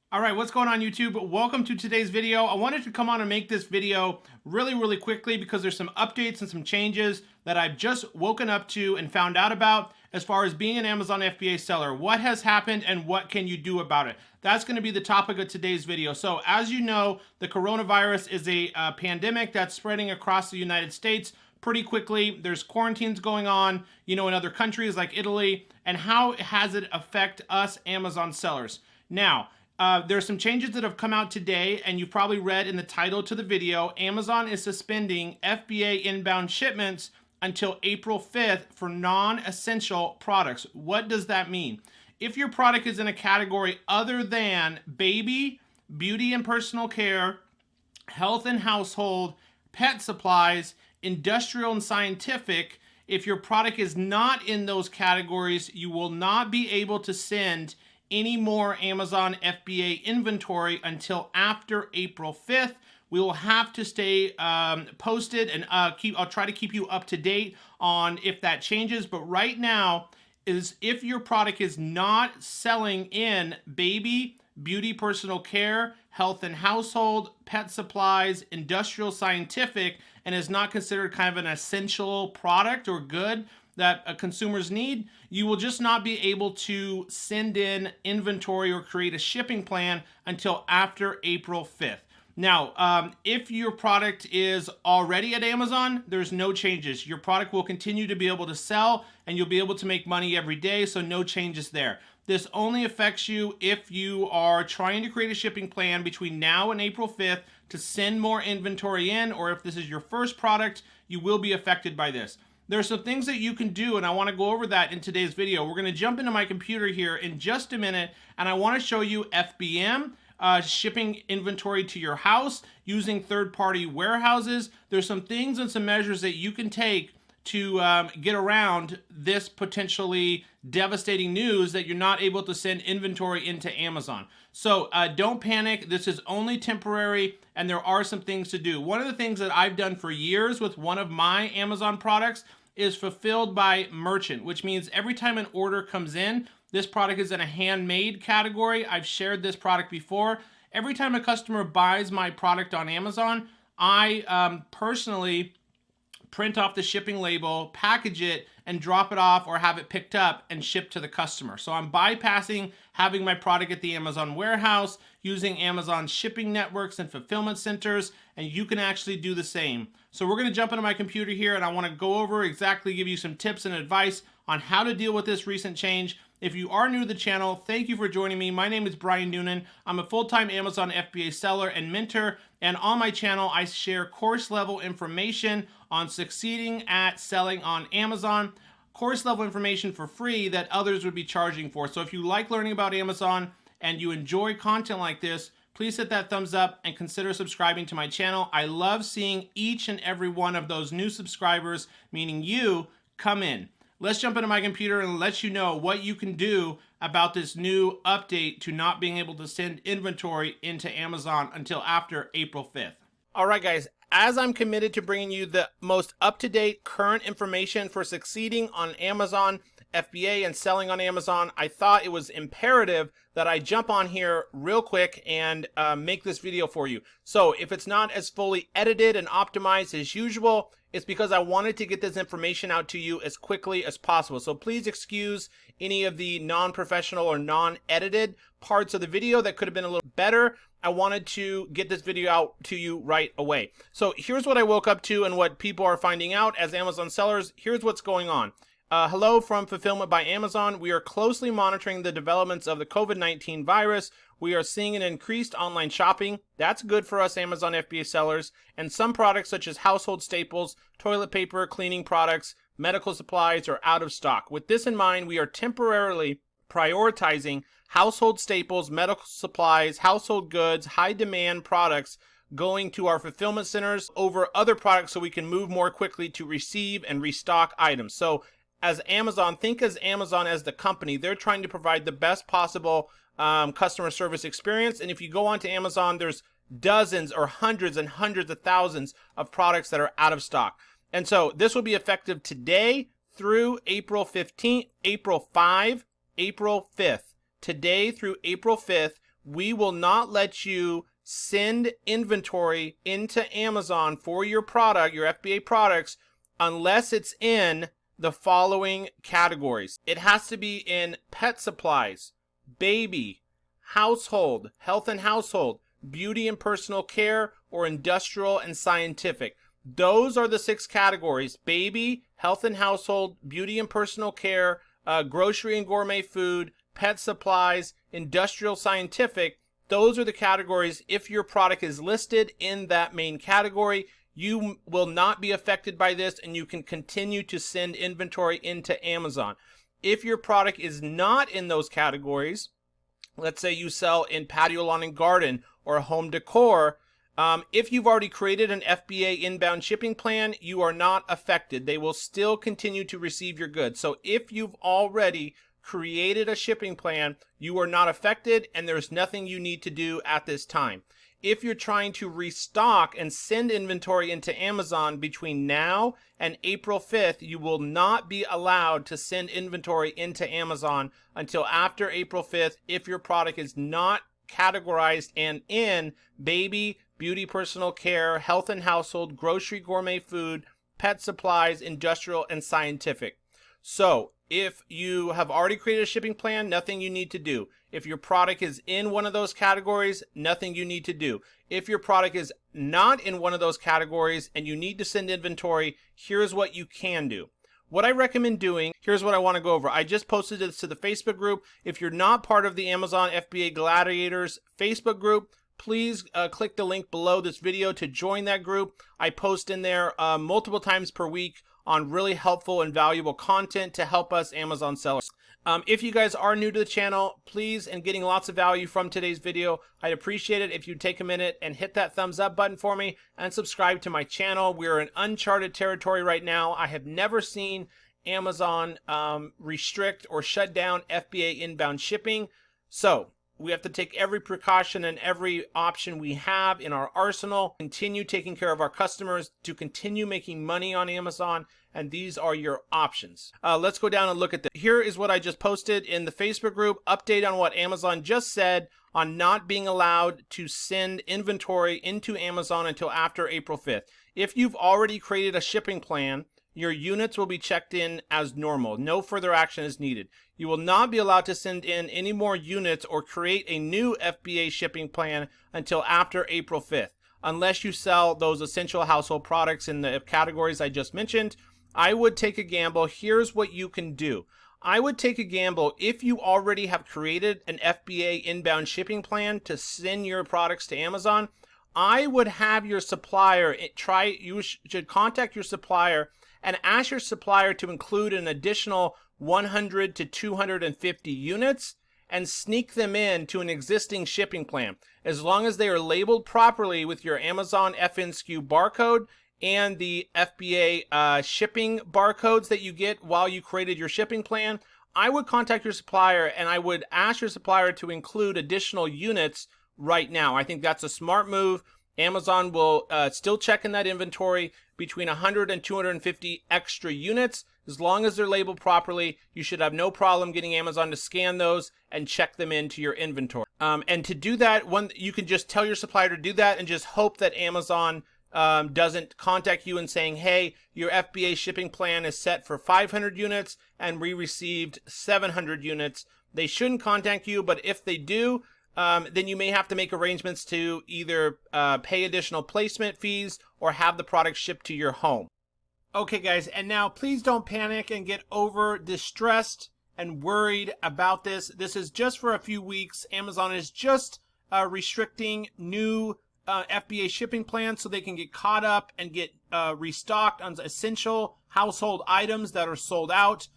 All right, what's going on YouTube? Welcome to today's video. I wanted to come on and make this video really quickly because there's some updates and some changes that I've just woken up to and found out about as far as being an Amazon FBA seller. What has happened and what can you do about it? That's going to be the topic of today's video. So as you know, the coronavirus is a pandemic that's spreading across the United States pretty quickly. There's quarantines going on, in other countries like Italy. And how has it affect us Amazon sellers? Now, there's some changes that have come out today, and you've probably read in the title to the video. Amazon is suspending FBA inbound shipments until April 5th for non-essential products. What does that mean? If your product is in a category other than baby, beauty and personal care, health and household, pet supplies, industrial and scientific, if your product is not in those categories, you will not be able to send any more Amazon FBA inventory until after April 5th. We will have to stay posted and I'll try to keep you up to date on if that changes. But right now is if your product is not selling in baby, beauty, personal care, health and household, pet supplies, industrial, scientific, and is not considered kind of an essential product or good that consumers need, you will just not be able to send in inventory or create a shipping plan until after April 5th. Now, if your product is already at Amazon, there's no changes. Your product will continue to be able to sell and you'll be able to make money every day, so no changes there. This only affects you if you are trying to create a shipping plan between now and April 5th to send more inventory in, or if this is your first product, you will be affected by this. There are some things that you can do, and I want to go over that in today's video. We're going to jump into my computer here in just a minute, and I want to show you FBM, shipping inventory to your house using third-party warehouses. There's some things and some measures that you can take to get around this potentially devastating news that you're not able to send inventory into Amazon. So don't panic. This is only temporary, and there are some things to do. One of the things that I've done for years with one of my Amazon products is fulfilled by merchant, which means every time an order comes in, this product is in a handmade category. I've shared this product before. Every time a customer buys my product on Amazon, I personally print off the shipping label, package it, and drop it off or have it picked up and shipped to the customer. So I'm bypassing having my product at the Amazon warehouse, using Amazon shipping networks and fulfillment centers, and you can actually do the same. So we're going to jump into my computer here, and I want to go over exactly, give you some tips and advice on how to deal with this recent change. If you are new to the channel, thank you for joining me. My name is Brian Noonan. I'm a full-time Amazon FBA seller and mentor, and on my channel, I share course-level information on succeeding at selling on Amazon, course-level information for free that others would be charging for. So if you like learning about Amazon and you enjoy content like this, please hit that thumbs up and consider subscribing to my channel. I love seeing each and every one of those new subscribers, meaning you, come in. Let's jump into my computer and let you know what you can do about this new update to not being able to send inventory into Amazon until after April 5th. All right, guys, as I'm committed to bringing you the most up-to-date current information for succeeding on Amazon FBA and selling on Amazon, I thought it was imperative that I jump on here real quick and make this video for you. So if it's not as fully edited and optimized as usual, it's because I wanted to get this information out to you as quickly as possible. So please excuse any of the non-professional or non-edited parts of the video that could have been a little better. I wanted to get this video out to you right away. So here's what I woke up to and what people are finding out as Amazon sellers. Here's what's going on. Hello from Fulfillment by Amazon. We are closely monitoring the developments of the COVID-19 virus. We are seeing an increased online shopping. That's good for us Amazon FBA sellers. And some products such as household staples, toilet paper, cleaning products, medical supplies are out of stock. With this in mind, we are temporarily prioritizing household staples, medical supplies, household goods, high demand products going to our fulfillment centers over other products so we can move more quickly to receive and restock items. So as Amazon, think as Amazon as the company. They're trying to provide the best possible customer service experience. And if you go onto Amazon, there's dozens or hundreds and hundreds of thousands of products that are out of stock. And so this will be effective today through April 15th, April 5, April 5th. Today through April 5th, we will not let you send inventory into Amazon for your product, your FBA products, unless it's in the following categories. It has to be in pet supplies, baby, household, health and household, beauty and personal care, or industrial and scientific. Those are the 6 categories: baby, health and household, beauty and personal care, grocery and gourmet food, pet supplies, industrial, scientific. Those are the categories. If your product is listed in that main category, you will not be affected by this, and you can continue to send inventory into Amazon. If your product is not in those categories, let's say you sell in patio, lawn, and garden or home decor, if you've already created an FBA inbound shipping plan, you are not affected. They will still continue to receive your goods. So if you've already created a shipping plan, you are not affected, and there's nothing you need to do at this time. If you're trying to restock and send inventory into Amazon between now and April 5th, you will not be allowed to send inventory into Amazon until after April 5th if your product is not categorized and in baby, beauty, personal care, health and household, grocery, gourmet food, pet supplies, industrial, and scientific. So if you have already created a shipping plan, nothing you need to do. If your product is in one of those categories, nothing you need to do. If your product is not in one of those categories and you need to send inventory, here's what you can do. What I recommend doing, here's what I want to go over. I just posted this to the Facebook group. If you're not part of the Amazon FBA Gladiators Facebook group, please click the link below this video to join that group. I post in there multiple times per week on really helpful and valuable content to help us Amazon sellers. If you guys are new to the channel, please, and getting lots of value from today's video, I'd appreciate it if you'd take a minute and hit that thumbs up button for me and subscribe to my channel. We're in uncharted territory right now. I have never seen Amazon restrict or shut down FBA inbound shipping. So we have to take every precaution and every option we have in our arsenal, continue taking care of our customers, to continue making money on Amazon, and these are your options. Let's go down and look at this. Here is what I just posted in the Facebook group, update on what Amazon just said on not being allowed to send inventory into Amazon until after April 5th. If you've already created a shipping plan, your units will be checked in as normal. No further action is needed. You will not be allowed to send in any more units or create a new FBA shipping plan until after April 5th, unless you sell those essential household products in the categories I just mentioned. I would take a gamble. Here's what you can do. I would take a gamble if you already have created an FBA inbound shipping plan to send your products to Amazon. I would have your supplier you should contact your supplier and ask your supplier to include an additional 100 to 250 units and sneak them in to an existing shipping plan. As long as they are labeled properly with your Amazon FNSKU barcode and the FBA shipping barcodes that you get while you created your shipping plan, I would contact your supplier and I would ask your supplier to include additional units right now. I think that's a smart move. Amazon will still check in that inventory between 100 and 250 extra units. As long as they're labeled properly, you should have no problem getting Amazon to scan those and check them into your inventory. And to do that, you can just tell your supplier to do that and just hope that Amazon doesn't contact you and saying, hey, your FBA shipping plan is set for 500 units and we received 700 units. They shouldn't contact you, but if they do, then you may have to make arrangements to either pay additional placement fees or have the product shipped to your home. Okay, guys, and now please don't panic and get over distressed and worried about this. This is just for a few weeks. Amazon is just restricting new FBA shipping plans so they can get caught up and get restocked on essential household items that are sold out.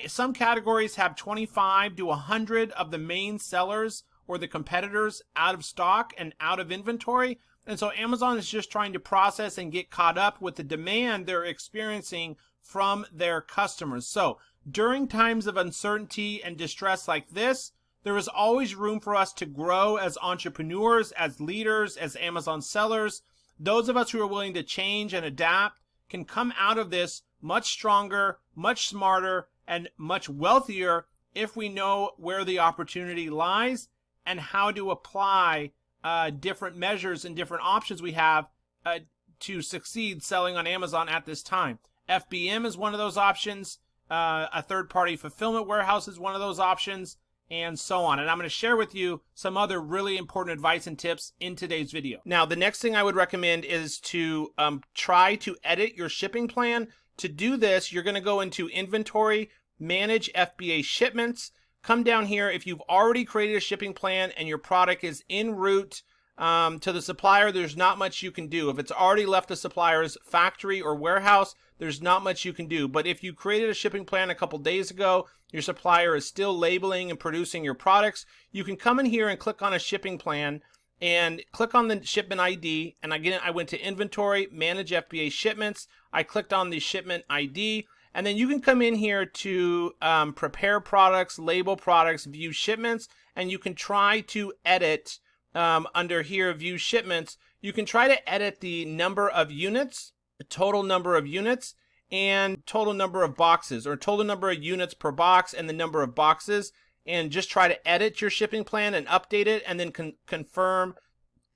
Some categories have 25 to 100 of the main sellers or the competitors out of stock and out of inventory. And so Amazon is just trying to process and get caught up with the demand they're experiencing from their customers. So during times of uncertainty and distress like this, there is always room for us to grow as entrepreneurs, as leaders, as Amazon sellers. Those of us who are willing to change and adapt can come out of this much stronger, much smarter, and much wealthier if we know where the opportunity lies and how to apply different measures and different options we have to succeed selling on Amazon at this time. FBM is one of those options. A third-party fulfillment warehouse is one of those options, and so on. And I'm going to share with you some other really important advice and tips in today's video. Now, the next thing I would recommend is to try to edit your shipping plan. To do this, you're going to go into Inventory, Manage FBA Shipments. Come down here. If you've already created a shipping plan and your product is en route to the supplier, there's not much you can do. If it's already left the supplier's factory or warehouse, there's not much you can do. But if you created a shipping plan a couple days ago, your supplier is still labeling and producing your products, you can come in here and click on a shipping plan and click on the shipment ID. And again, I went to Inventory, Manage FBA Shipments. I clicked on the shipment ID. And then you can come in here to prepare products, label products, view shipments, and you can try to edit under here, view shipments. You can try to edit the number of units, the total number of units, and total number of boxes, or total number of units per box and the number of boxes, and just try to edit your shipping plan and update it, and then confirm,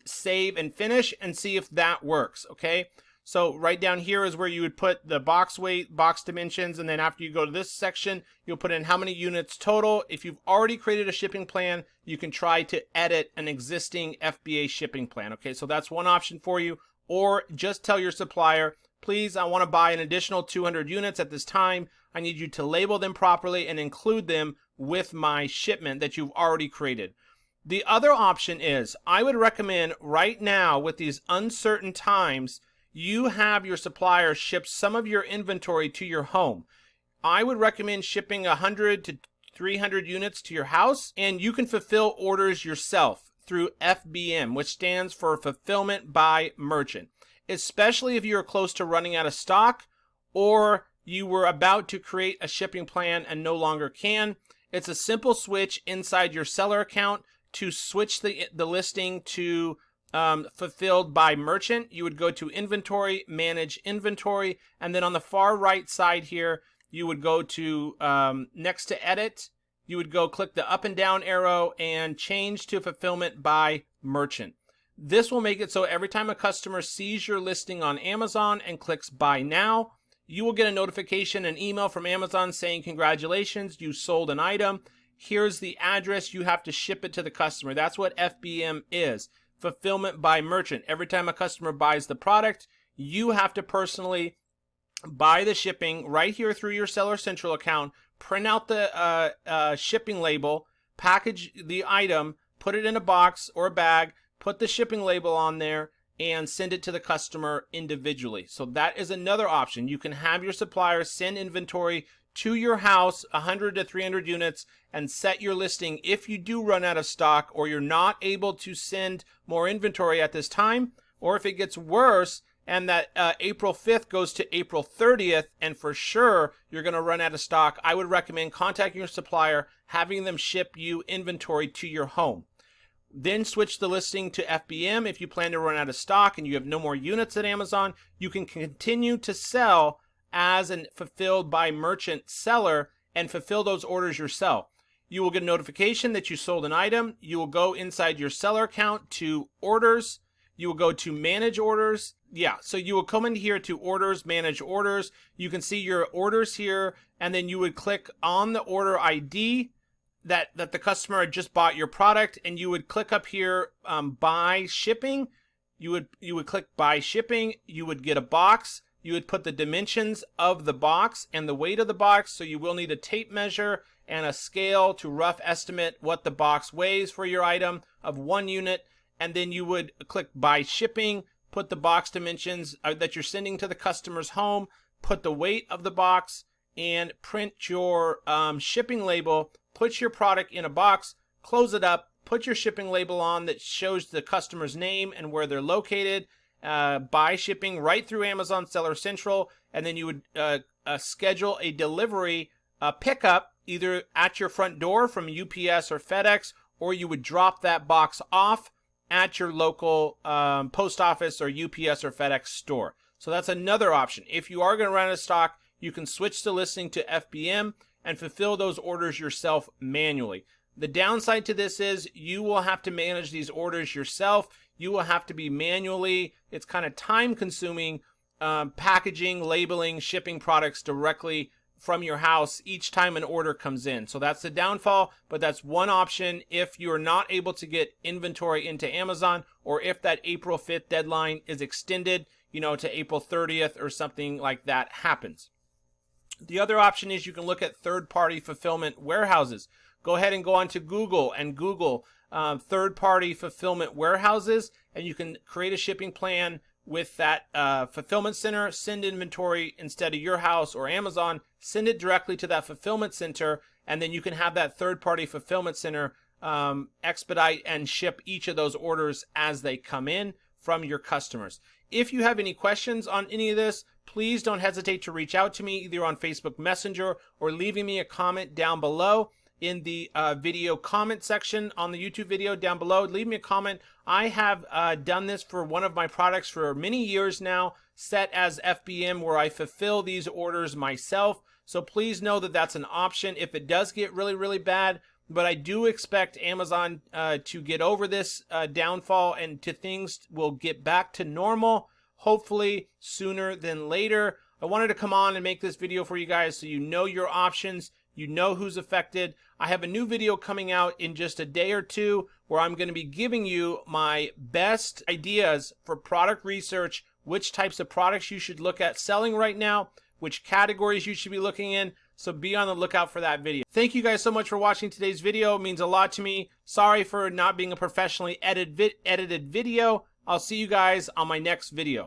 save, and finish, and see if that works, okay? So right down here is where you would put the box weight, box dimensions, and then after you go to this section, you'll put in how many units total. If you've already created a shipping plan, you can try to edit an existing FBA shipping plan. Okay, so that's one option for you. Or just tell your supplier, please, I want to buy an additional 200 units at this time. I need you to label them properly and include them with my shipment that you've already created. The other option is, I would recommend right now with these uncertain times, you have your supplier ship some of your inventory to your home. I would recommend shipping 100 to 300 units to your house, and you can fulfill orders yourself through FBM, which stands for Fulfillment by Merchant, especially if you're close to running out of stock or you were about to create a shipping plan and no longer can. It's a simple switch inside your seller account to switch the listing to fulfilled by merchant. You would go to Inventory, Manage Inventory, and then on the far right side here, you would go to next to Edit. You would go click the up and down arrow and change to Fulfillment by Merchant. This will make it so every time a customer sees your listing on Amazon and clicks Buy Now, you will get a notification, an email from Amazon saying, congratulations, you sold an item. Here's the address. You have to ship it to the customer. That's what FBM is. Fulfillment by Merchant. Every time a customer buys the product, you have to personally buy the shipping right here through your Seller Central account, print out the shipping label, package the item, put it in a box or a bag, put the shipping label on there, and send it to the customer individually. So that is another option. You can have your supplier send inventory to your house, 100 to 300 units, and set your listing if you do run out of stock or you're not able to send more inventory at this time, or if it gets worse and that April 5th goes to April 30th and for sure you're going to run out of stock, I would recommend contacting your supplier, having them ship you inventory to your home. Then switch the listing to FBM. If you plan to run out of stock and you have no more units at Amazon, you can continue to sell as a fulfilled by merchant seller and fulfill those orders yourself. You will get a notification that you sold an item. You will go inside your seller account to orders. You will go to manage orders. Yeah, so you will come in here to orders, manage orders. You can see your orders here, and then you would click on the order ID that the customer had just bought your product, and you would click up here, buy shipping. You would click buy shipping. You would get a box. You would put the dimensions of the box and the weight of the box, so you will need a tape measure and a scale to rough estimate what the box weighs for your item of 1 unit, and then you would click buy shipping, put the box dimensions that you're sending to the customer's home, put the weight of the box, and print your shipping label, put your product in a box, close it up, put your shipping label on that shows the customer's name and where they're located, buy shipping right through Amazon Seller Central, and then you would schedule a delivery pickup either at your front door from UPS or FedEx, or you would drop that box off at your local post office or UPS or FedEx store. So that's another option. If you are going to run out of stock, you can switch the listing to FBM and fulfill those orders yourself manually. The downside to this is you will have to manage these orders yourself. You will have to be manually, it's kind of time consuming, packaging, labeling, shipping products directly from your house each time an order comes in. So that's the downfall, but that's one option if you're not able to get inventory into Amazon, or if that April 5th deadline is extended, you know, to April 30th or something like that happens. The other option is you can look at third-party fulfillment warehouses. Go ahead and go onto Google and Google third-party fulfillment warehouses, and you can create a shipping plan with that fulfillment center. Send inventory instead of your house or Amazon. Send it directly to that fulfillment center, and then you can have that third-party fulfillment center expedite and ship each of those orders as they come in from your customers. If you have any questions on any of this, please don't hesitate to reach out to me either on Facebook Messenger or leaving me a comment down below in the video comment section on the YouTube video down below. Leave me a comment. I have done this for one of my products for many years now, set as FBM, where I fulfill these orders myself. So please know that that's an option if it does get really, really bad. But I do expect Amazon to get over this downfall, and things will get back to normal, hopefully sooner than later. I wanted to come on and make this video for you guys so you know your options, you know who's affected. I have a new video coming out in just a day or two where I'm going to be giving you my best ideas for product research, which types of products you should look at selling right now, which categories you should be looking in. So be on the lookout for that video. Thank you guys so much for watching today's video. It means a lot to me. Sorry for not being a professionally edited video. I'll see you guys on my next video.